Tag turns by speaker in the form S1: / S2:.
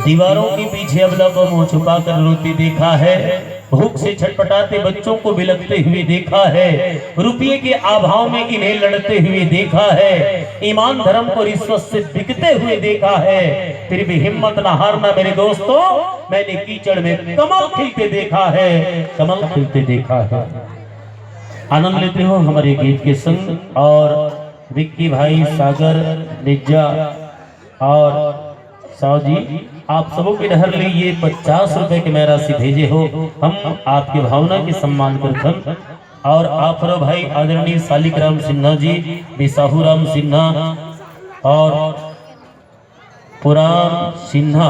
S1: दीवारों के पीछे अबला को मुंह छुपा कर रोती देखा है, भूख से छटपटाते बच्चों को बिलखते हुए देखा है, रुपये के अभाव में इन्हें लड़ते हुए देखा है, ईमान धर्म को रिश्वत से बिकते हुए देखा है। फिर भी हिम्मत न हारना मेरे दोस्तों, मैंने कीचड़ में कमल खिलते देखा है, कमल खिलते देखा है। आनंद लेते हो हमारे गीत के संग। और विक्की भाई, सागर, निज्जा और साव जी, आप सबों के डहर ले ये 50 रुपए के मैं राशि भेजे हो, हम आपकी भावना के सम्मान करथन। और आप भाई आदरणीय शालिक राम सिन्हा जी, बिसाहू राम सिन्हा और पुराण सिन्हा